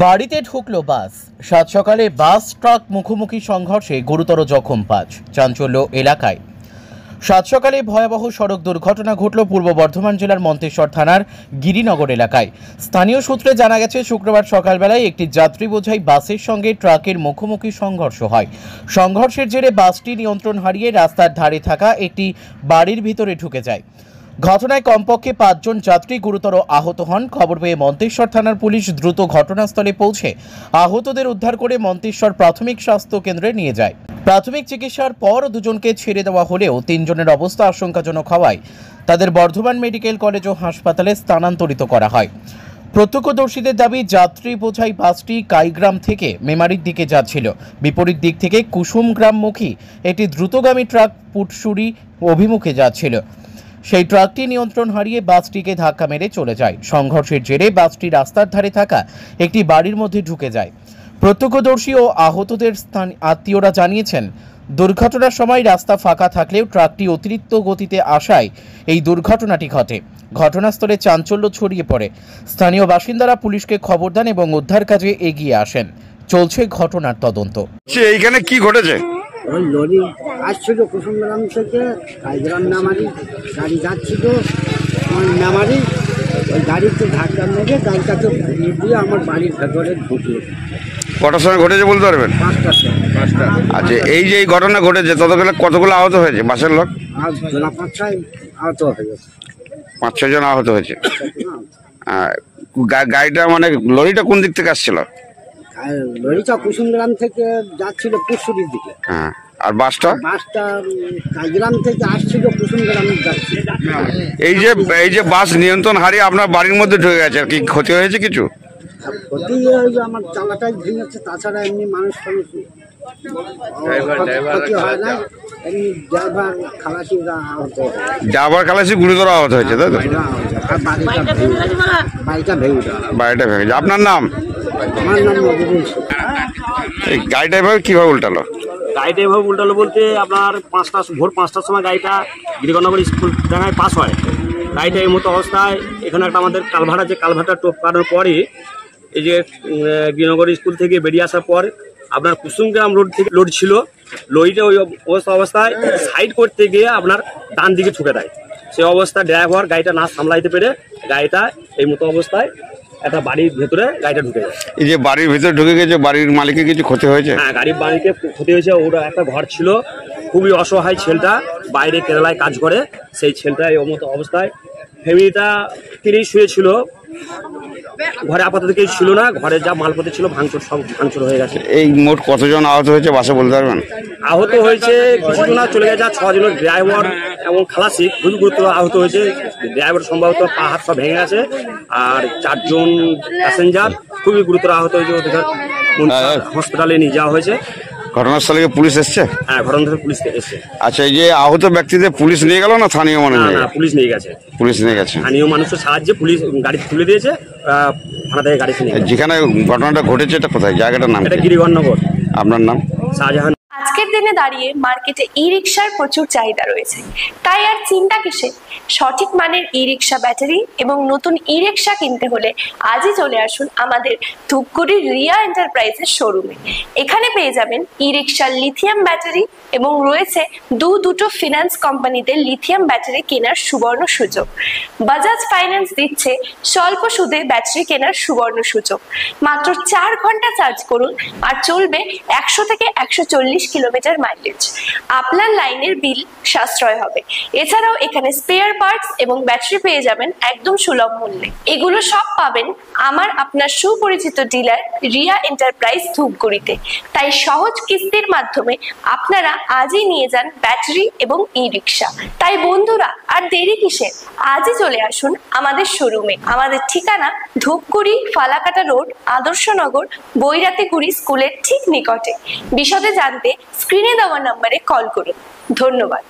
বাড়িতে ঢুকলো বাস। সাত সকালে বাস ট্রাক মুখোমুখি সংঘর্ষে গুরুতর জখম ৫। চাঞ্চল্য এলাকায়। সাত সকালে ভয়াবহ সড়ক দুর্ঘটনা ঘটল পূর্ব বর্ধমান জেলার মন্তেশ্বর থানার গিরিনগর এলাকায়। স্থানীয় সূত্রে জানা গেছে, শুক্রবার সকালবেলায় একটি যাত্রী বোঝাই বাসের সঙ্গে ট্রাকের মুখোমুখি সংঘর্ষ হয়। সংঘর্ষের জেরে বাসটি নিয়ন্ত্রণ হারিয়ে রাস্তার ধারে থাকা একটি বাড়ির ভিতরে ঢুকে যায়। ঘটনায় কমপক্ষে ৫ জন যাত্রী গুরুতর আহত হন। খবর পেয়ে মন্তেশ্বর থানার পুলিশ দ্রুত ঘটনাস্থলে পৌঁছে আহতদের উদ্ধার করে মন্তেশ্বর প্রাথমিক স্বাস্থ্য কেন্দ্রে নিয়ে যায়। প্রাথমিক চিকিৎসার পর দুজনকে ছেড়ে দেওয়া হলেও ৩ জনের অবস্থা আশঙ্কাজনক হওয়ায় তাদের বর্ধমান মেডিকেল কলেজ ও হাসপাতালে স্থানান্তরিত করা হয়। প্রত্যক্ষদর্শীদের দাবি, যাত্রী বোঝাই বাসটি কাইগ্রাম থেকে মেমারির দিকে যাচ্ছিল। বিপরীত দিক থেকে কুসুমগ্রামমুখী একটি দ্রুতগামী ট্রাক পুটসুরি অভিমুখে যাচ্ছিল। সেই ট্রাকটি নিয়ন্ত্রণ হারিয়ে বাসটিকে ধাক্কা মেরে চলে যায়। সংঘর্ষের জেরে বাসটি রাস্তার ধারে থাকা একটি বাড়ির মধ্যে ঢুকে যায়। প্রত্যক্ষদর্শী ও আহতদের আত্মীয়রা জানিয়েছেন, দুর্ঘটনার সময় রাস্তা ফাঁকা থাকলেও ট্রাকটি অতিরিক্ত গতিতে আসায় এই দুর্ঘটনাটি ঘটে। ঘটনাস্থলে চাঞ্চল্য ছড়িয়ে পড়ে। স্থানীয় বাসিন্দারা পুলিশকে খবর দেন এবং উদ্ধার কাজে এগিয়ে আসেন। চলছে ঘটনার তদন্ত। এইখানে কি ঘটেছে? ওই লরি আসছিল কুসুমগ্রাম থেকে কাইগ্রাম নামারি, গাড়ি যাচ্ছিল নামারি, ওই গাড়িতে ধাক্কা মেরে গাড়িটাকে ঘুরিয়ে দিয়ে আমার বাড়ির ভেতরে ঢুকলো। কটার সময় ঘটেছে বলতে পারবেন? ৫টার সময়। আচ্ছা, এই যে এই ঘটনা ঘটেছে ততগুলো কতগুলো আহত হয়েছে বাসের লোক? আর জোলা ৫-৬ আহত হয়ে গেছে। ৫-৬ জন আহত হয়েছে। গাড়িটা মানে লরিটা কোন দিক থেকে আসছিল? লরিটা কুসুমগ্রাম থেকে যাচ্ছিল পুরসুরির দিকে। হ্যাঁ, আর বাসটা কাইগ্রাম থেকে আসছিল কুসুমগ্রাম যাচ্ছে। এই যে বাস নিয়ন্ত্রণ হারিয়ে আপনার বাড়ির মধ্যে ঢুকে গেছে, কি ক্ষতি হয়েছে কিছু? ক্ষতি আমার চালাটাই ভেঙেছে, তাছাড়া এমনি মানুষ ক্ষতি হয় না। এমনি ড্রাইভার খালাসিরা আহত, ড্রাইভার খালাসি গুরুতর আহত হয়েছে, তাই তো? বাড়িটা ভেঙে। আপনার নাম? আমার নাম মজিবুল। এই গাড়িটা এভাবে কিভাবে উল্টালো? গাড়িটা এভাবে উল্টালো বলতে আপনার ভোর 5টার সময় গাড়িটা গিরিনগর স্কুল ডাঙায় পাস হয়। গাড়িটা এই মতো অবস্থায় এখানে একটা আমাদের কালভার্ট আছে, কালভার্টটা টপকানোর পরে এই যে গিরিনগর স্কুল থেকে বেরিয়ে আসার পর আপনার কুসুমগ্রাম রোড থেকে লোড ছিল, লরিটা ওই অবস্থায় সাইড করতে গিয়ে আপনার ডান দিকে ঠুকে দেয়। সেই অবস্থায় ড্রাইভার গাড়িটা না সামলাইতে পেরে গাড়িটা এই মতো অবস্থায় একটা বাড়ির ভেতরে গাড়িটা ঢুকে যায়। এই যে বাড়ির ভিতরে ঢুকে গেছে, বাড়ির মালিকের কিছু ক্ষতি হয়েছে? হ্যাঁ, গাড়ির মালিকে ক্ষতি হয়েছে। ওরা একটা ঘর ছিল, খুবই অসহায় ছেলেটা, বাইরে কেরালায় কাজ করে। সেই ছেলেটা এই মতো অবস্থায় ফ্যামিলিটা কিনেই শুয়েছিল, ঘরে আপাতত কেউ ছিল না। ঘরে যা মালপত্র ছিল সব ভাঙচুর হয়ে গেছে। এই মোট কতজন আহত হয়েছে বাসে বলতে পারবেন? আহত হয়েছে কিছুজন চলে গেছে, 6 জনের ড্রাইভার এবং খালাসি খুবই গুরুতর আহত হয়েছে। ড্রাইভার সম্ভবত পা হাত সব ভেঙে গেছে, আর 4 জন প্যাসেঞ্জার খুবই গুরুতর আহত হয়েছে। ওদের হসপিটালে নিয়ে যাওয়া হয়েছে। ঘটনাস্থলে পুলিশ এসছে? হ্যাঁ, ঘটনাস্থলে পুলিশ এসছে। আচ্ছা, এই যে আহত ব্যক্তিদের পুলিশ নিয়ে গেল না স্থানীয় মানুষ? না, পুলিশ নিয়ে গেছে। পুলিশ নিয়ে গেছে। স্থানীয় মানুষের সাহায্যে পুলিশ গাড়ি তুলে দিয়েছে, থানা থেকে গাড়ি নিয়ে গেছে। যেখানে ঘটনাটা ঘটেছে এটা কোথায়, জায়গাটার নাম? এটা গিরিনগর। আপনার নাম? শাহজাহান। আজকের দিনে দাঁড়িয়ে মার্কেটে ই রিকশার প্রচুর চাহিদা রয়েছে, তাই আর চিন্তা কিসে? সঠিক মানের ই রিকশা ব্যাটারি এবং নতুন ই রিকশা কিনতে হলে আজই চলে আসুন আমাদের ধূপগুড়ির রিয়া এন্টারপ্রাইজের শোরুমে। এখানে পেয়ে যাবেন ই রিকশার লিথিয়াম ব্যাটারি এবং রয়েছে দুটো ফিনান্স কোম্পানিতে লিথিয়াম ব্যাটারি কেনার সুবর্ণ সুযোগ। বাজাজ ফাইন্যান্স দিচ্ছে স্বল্প সুদে ব্যাটারি কেনার সুবর্ণ সুযোগ। মাত্র 4 ঘন্টা চার্জ করুন আর চলবে 100 থেকে 140 কিলোমিটার মাইলেজ। আপনার লাইনের বিল সাশ্রয় হবে। এছাড়াও এখানে স্পেয়ার পার্টস এবং ব্যাটারি পেয়ে যাবেন একদম সুলভ মূল্যে। এগুলো সব পাবেন আপনার সুপরিচিত ডিলার রিয়া এন্টারপ্রাইজ ধূপগুড়িতে। তাই সহজ কিস্তির মাধ্যমে আপনারা আজই নিয়ে যান ব্যাটারি এবং ই রিকশা। তাই বন্ধুরা, আর দেরি কিসের? আজই চলে আসুন আমাদের শোরুমে। আমাদের ঠিকানা ধূপগুড়ি ফালাকাটা রোড, আদর্শনগর, বৈরাতিগুড়ি স্কুলের ঠিক নিকটে। বিশদে জানতে স্ক্রিনে দেওয়া নম্বরে কল করুন। ধন্যবাদ।